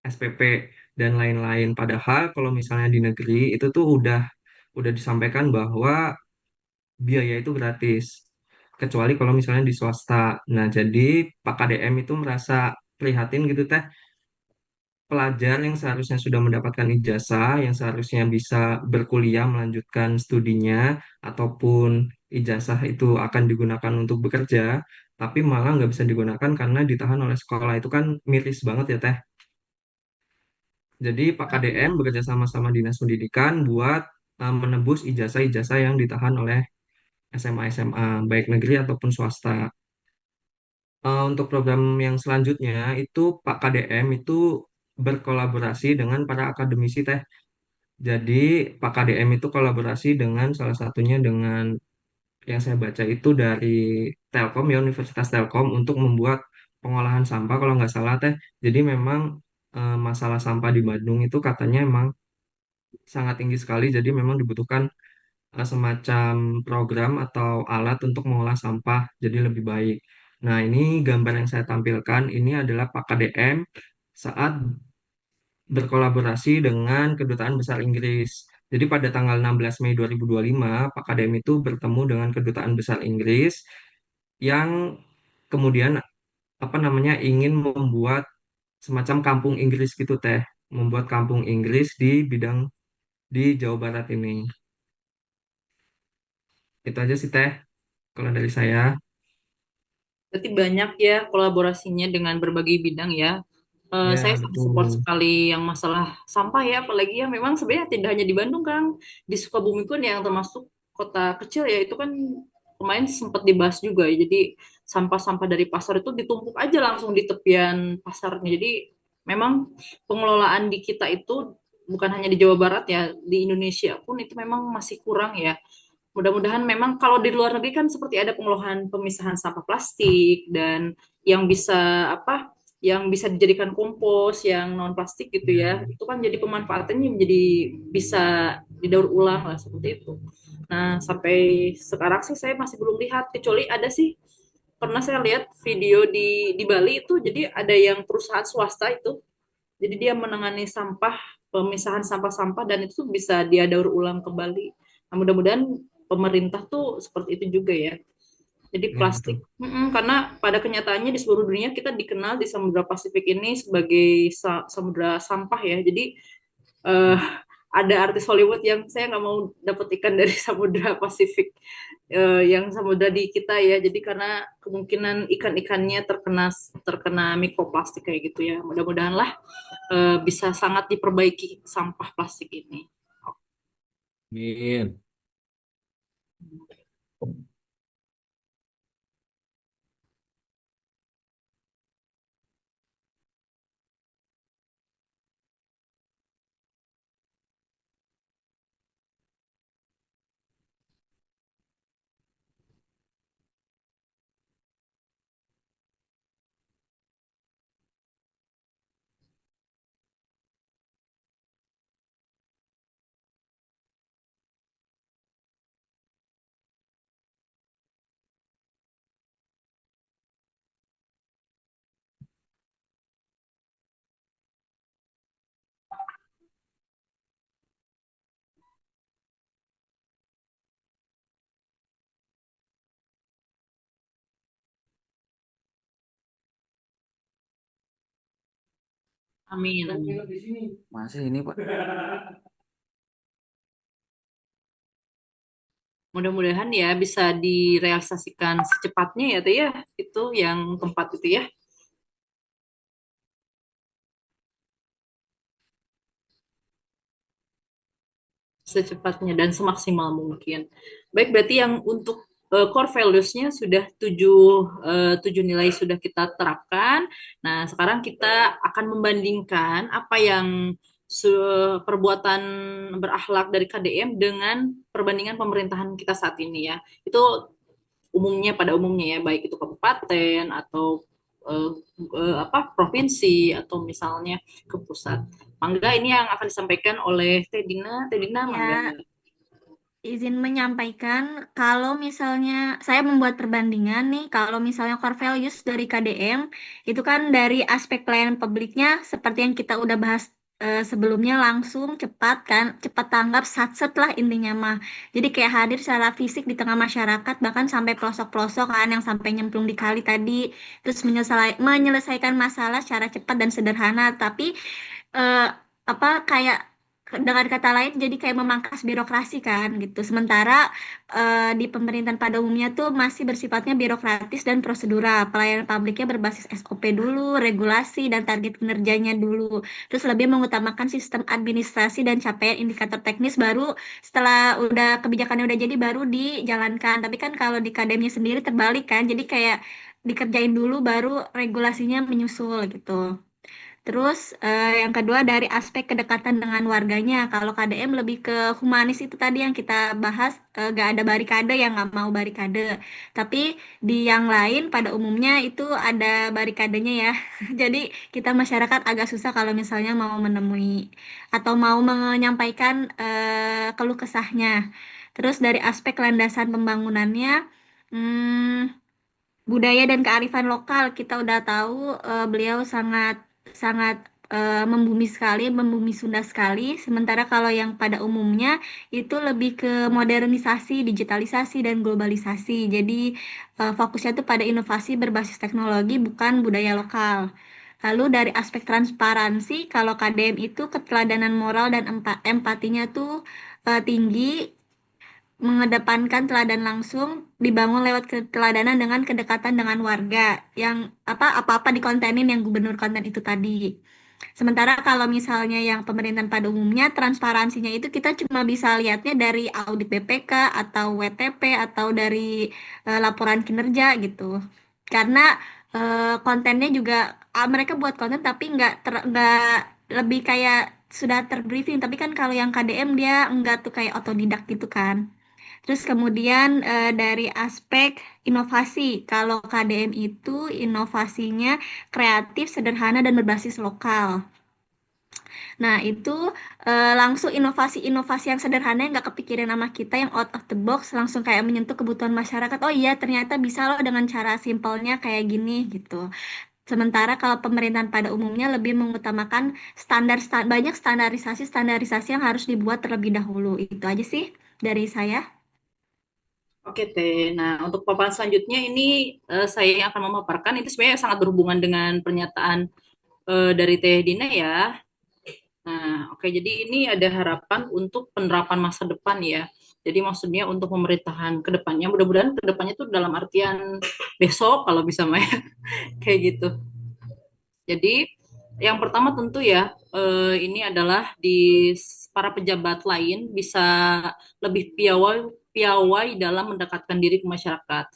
SPP dan lain-lain. Padahal kalau misalnya di negeri itu tuh udah disampaikan bahwa biaya itu gratis. Kecuali kalau misalnya di swasta. Nah, jadi Pak KDM itu merasa prihatin gitu Teh, pelajar yang seharusnya sudah mendapatkan ijazah, yang seharusnya bisa berkuliah melanjutkan studinya, ataupun ijazah itu akan digunakan untuk bekerja, tapi malah nggak bisa digunakan karena ditahan oleh sekolah. Itu kan miris banget ya Teh. Jadi Pak KDM bekerja sama Dinas Pendidikan buat menebus ijazah-ijazah yang ditahan oleh SMA-SMA, baik negeri ataupun swasta. Untuk program yang selanjutnya itu Pak KDM itu berkolaborasi dengan para akademisi Teh. Jadi Pak KDM itu kolaborasi dengan salah satunya dengan yang saya baca itu dari Telkom ya, Universitas Telkom untuk membuat pengolahan sampah kalau nggak salah Teh. Jadi memang masalah sampah di Bandung itu katanya emang sangat tinggi sekali. Jadi memang dibutuhkan semacam program atau alat untuk mengolah sampah jadi lebih baik. Nah, ini gambar yang saya tampilkan ini adalah Pak KDM saat berkolaborasi dengan Kedutaan Besar Inggris. Jadi pada tanggal 16 Mei 2025, Pak Kadem itu bertemu dengan Kedutaan Besar Inggris yang kemudian apa namanya ingin membuat semacam kampung Inggris gitu Teh, membuat kampung Inggris di bidang di Jawa Barat ini. Itu aja sih Teh kalau dari saya. Berarti banyak ya kolaborasinya dengan berbagai bidang ya. Ya, Saya sangat support betul. sekali yang masalah sampah ya, apalagi ya memang sebenarnya tidak hanya di Bandung Kang, di Sukabumi pun yang termasuk kota kecil ya itu kan kemarin sempat dibahas juga ya. Jadi sampah-sampah dari pasar itu ditumpuk aja langsung di tepian pasarnya. Jadi memang pengelolaan di kita itu bukan hanya di Jawa Barat ya, di Indonesia pun itu memang masih kurang ya. Mudah-mudahan memang kalau di luar negeri kan seperti ada pengolahan pemisahan sampah plastik dan yang bisa apa yang bisa dijadikan kompos yang non plastik gitu ya. Ya. Itu kan jadi pemanfaatannya menjadi bisa didaur ulang lah seperti itu. Nah, sampai sekarang sih saya masih belum lihat kecuali ada sih pernah saya lihat video di Bali itu jadi ada yang perusahaan swasta itu Jadi dia menangani sampah, pemisahan sampah-sampah dan itu bisa dia daur ulang kembali. Nah, mudah-mudahan pemerintah tuh seperti itu juga ya. Jadi Ya, plastik, betul. karena pada kenyataannya di seluruh dunia kita dikenal di Samudra Pasifik ini sebagai samudra sampah ya. Jadi eh, ada artis Hollywood yang saya nggak mau dapat ikan dari Samudra Pasifik, yang samudra di kita ya. Jadi karena kemungkinan ikan-ikannya terkena terkena mikroplastik kayak gitu ya. Mudah-mudahan lah bisa sangat diperbaiki sampah plastik ini. Amin. Amin, amin. Masih ini Pak. Mudah-mudahan ya bisa direalisasikan secepatnya ya, Teh ya. Itu yang tempat itu ya. Secepatnya dan semaksimal mungkin. Baik, berarti yang untuk core values-nya sudah tujuh nilai sudah kita terapkan. Nah, sekarang kita akan membandingkan apa yang perbuatan berakhlak dari KDM dengan perbandingan pemerintahan kita saat ini ya. Itu pada umumnya ya, baik itu kabupaten atau eh, apa provinsi atau misalnya ke pusat. Mangga ini yang akan disampaikan oleh Tedina. Tedina, mangga. Ya, izin menyampaikan kalau misalnya saya membuat perbandingan nih, kalau misalnya core values dari KDM itu kan dari aspek pelayanan publiknya seperti yang kita udah bahas sebelumnya, langsung, cepat kan, cepat tanggap, satset lah intinya mah. Jadi kayak hadir secara fisik di tengah masyarakat bahkan sampai pelosok-pelosok kan yang sampai nyemplung di kali tadi, terus menyelesaikan masalah secara cepat dan sederhana, tapi eh, apa kayak dengan kata lain jadi kayak memangkas birokrasi kan gitu. Sementara di pemerintahan pada umumnya tuh masih bersifatnya birokratis dan prosedural. Pelayanan publiknya berbasis SOP dulu, regulasi dan target kinerjanya dulu. Terus lebih mengutamakan sistem administrasi dan capaian indikator teknis baru setelah udah kebijakannya udah jadi baru dijalankan. Tapi kan kalau di akademinya sendiri terbalik kan. Jadi kayak dikerjain dulu baru regulasinya menyusul gitu. Terus yang kedua dari aspek kedekatan dengan warganya. Kalau KDM lebih ke humanis itu tadi yang kita bahas, gak ada barikade yang nggak mau barikade. Tapi di yang lain pada umumnya itu ada barikadenya ya. Jadi kita masyarakat agak susah kalau misalnya mau menemui atau mau menyampaikan keluh kesahnya. Terus dari aspek landasan pembangunannya, hmm, budaya dan kearifan lokal kita udah tahu beliau sangat sangat membumi sekali, membumi Sunda sekali. Sementara kalau yang pada umumnya itu lebih ke modernisasi, digitalisasi dan globalisasi. Jadi fokusnya tuh pada inovasi berbasis teknologi bukan budaya lokal. Lalu dari aspek transparansi, kalau KDM itu keteladanan moral dan empatinya tuh tinggi, mengedepankan teladan langsung dibangun lewat keteladanan dengan kedekatan dengan warga yang apa-apa dikontenin yang gubernur konten itu tadi. Sementara kalau misalnya yang pemerintahan pada umumnya transparansinya itu kita cuma bisa lihatnya dari audit BPK atau WTP atau dari laporan kinerja gitu. Karena kontennya juga mereka buat konten tapi nggak lebih kayak sudah terbriefing. Tapi kan kalau yang KDM dia nggak tuh kayak otodidak gitu kan. Terus kemudian dari aspek inovasi, kalau KDM itu inovasinya kreatif, sederhana, dan berbasis lokal. Nah, itu langsung inovasi-inovasi yang sederhana yang nggak kepikiran sama kita, yang out of the box, langsung kayak menyentuh kebutuhan masyarakat. Oh iya, ternyata bisa loh dengan cara simpelnya kayak gini gitu. Sementara kalau pemerintahan pada umumnya lebih mengutamakan banyak standarisasi yang harus dibuat terlebih dahulu. Itu aja sih dari saya. Oke, Teh. Nah, untuk paparan selanjutnya ini saya yang akan memaparkan itu sebenarnya sangat berhubungan dengan pernyataan dari Teh Dina ya. Nah, oke, jadi ini ada harapan untuk penerapan masa depan ya. Jadi maksudnya untuk pemerintahan ke depannya, mudah-mudahan ke depannya itu dalam artian besok kalau bisa Maya, kayak gitu. Jadi yang pertama tentu ya, ini adalah di para pejabat lain bisa lebih piawai dalam mendekatkan diri ke masyarakat.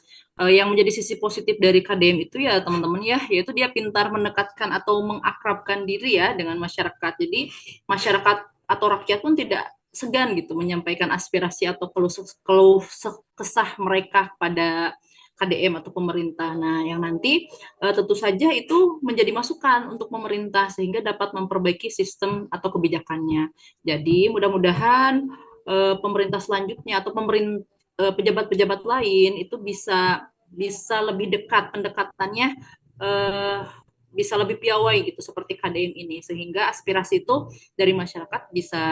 Yang menjadi sisi positif dari KDM itu ya teman-teman ya, yaitu dia pintar mendekatkan atau mengakrabkan diri ya dengan masyarakat. Jadi masyarakat atau rakyat pun tidak segan gitu menyampaikan aspirasi atau keluh kesah mereka pada KDM atau pemerintah. Nah, yang nanti tentu saja itu menjadi masukan untuk pemerintah sehingga dapat memperbaiki sistem atau kebijakannya. Jadi, mudah-mudahan pemerintah selanjutnya atau pejabat-pejabat lain itu bisa lebih dekat pendekatannya, eh, bisa lebih piawai gitu seperti KDM ini sehingga aspirasi itu dari masyarakat bisa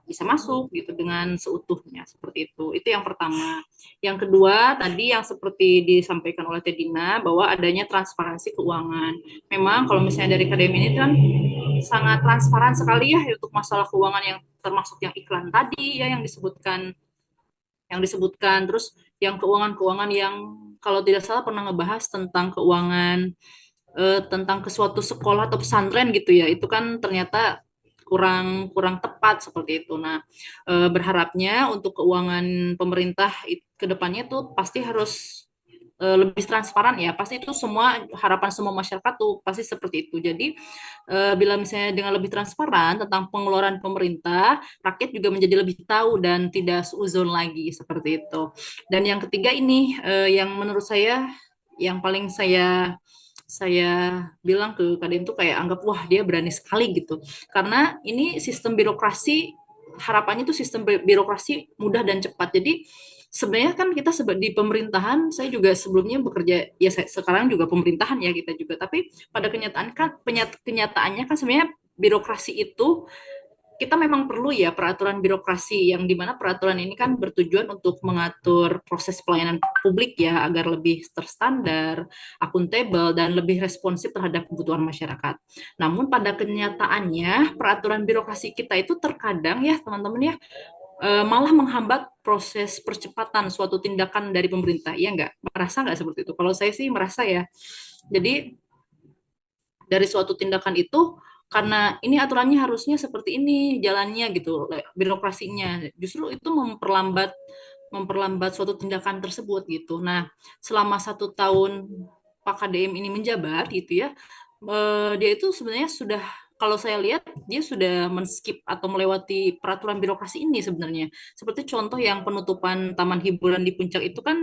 bisa masuk gitu dengan seutuhnya seperti itu. Itu yang pertama. Yang kedua tadi yang seperti disampaikan oleh Tedina bahwa adanya transparansi keuangan. Memang kalau misalnya dari KDM ini kan sangat transparan sekali ya untuk masalah keuangan yang termasuk yang iklan tadi ya yang disebutkan terus yang keuangan-keuangan yang kalau tidak salah pernah ngebahas tentang keuangan tentang ke suatu sekolah atau pesantren gitu ya itu kan ternyata kurang kurang tepat seperti itu. Nah, berharapnya untuk keuangan pemerintah ke depannya tuh pasti harus lebih transparan ya. Pasti itu semua harapan semua masyarakat tuh pasti seperti itu. Jadi bila misalnya dengan lebih transparan tentang pengeluaran pemerintah, rakyat juga menjadi lebih tahu dan tidak seuzon lagi seperti itu. Dan yang ketiga ini yang menurut saya yang paling saya bilang ke KDM tuh kayak anggap wah dia berani sekali gitu. Karena ini sistem birokrasi harapannya tuh sistem birokrasi mudah dan cepat. Jadi sebenarnya kan kita di pemerintahan saya juga sebelumnya bekerja ya sekarang juga pemerintahan ya kita juga tapi pada kenyataannya kan sebenarnya birokrasi itu kita memang perlu ya peraturan birokrasi yang dimana peraturan ini kan bertujuan untuk mengatur proses pelayanan publik ya agar lebih terstandar, akuntabel dan lebih responsif terhadap kebutuhan masyarakat. Namun pada kenyataannya peraturan birokrasi kita itu terkadang ya teman-teman ya malah menghambat proses percepatan suatu tindakan dari pemerintah. Iya nggak? Merasa nggak seperti itu? Kalau saya sih merasa ya. Jadi dari suatu tindakan itu karena ini aturannya harusnya seperti ini jalannya gitu birokrasinya justru itu memperlambat suatu tindakan tersebut gitu. Nah selama 1 tahun Pak KDM ini menjabat gitu ya dia itu sebenarnya sudah kalau saya lihat dia sudah men-skip atau melewati peraturan birokrasi ini sebenarnya seperti contoh yang penutupan taman hiburan di Puncak itu kan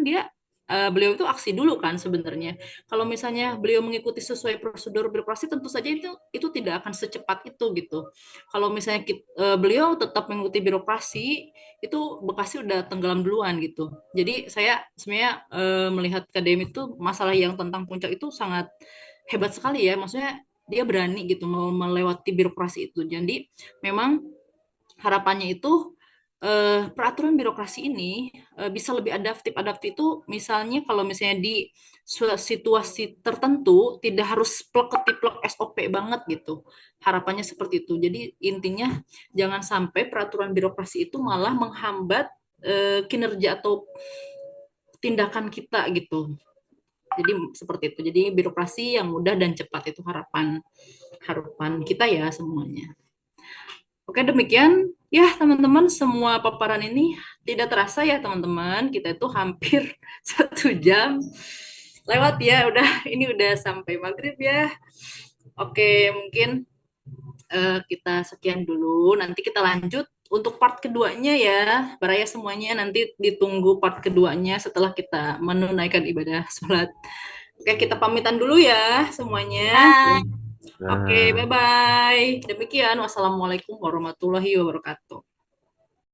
beliau itu aksi dulu kan sebenarnya. Kalau misalnya beliau mengikuti sesuai prosedur birokrasi, tentu saja itu tidak akan secepat itu gitu. Kalau misalnya beliau tetap mengikuti birokrasi, itu Bekasi udah tenggelam duluan gitu. Jadi saya sebenarnya melihat KDM itu masalah yang tentang puncak itu sangat hebat sekali ya. Maksudnya dia berani gitu mau melewati birokrasi itu. Jadi memang harapannya itu peraturan birokrasi ini bisa lebih adaptif itu misalnya kalau misalnya di situasi tertentu tidak harus plek-ketiplek SOP banget gitu. Harapannya seperti itu. Jadi intinya jangan sampai peraturan birokrasi itu malah menghambat kinerja atau tindakan kita gitu. Jadi seperti itu. Jadi birokrasi yang mudah dan cepat itu harapan harapan kita ya semuanya. Oke, demikian ya teman-teman semua paparan ini tidak terasa ya teman-teman kita itu hampir 1 jam lewat ya ini udah sampai maghrib ya. Oke, mungkin kita sekian dulu. Nanti kita lanjut untuk part keduanya ya. Baraya semuanya nanti ditunggu part keduanya setelah kita menunaikan ibadah sholat. Oke, kita pamitan dulu ya semuanya. Bye. Oke, bye-bye. Demikian, wassalamualaikum warahmatullahi wabarakatuh.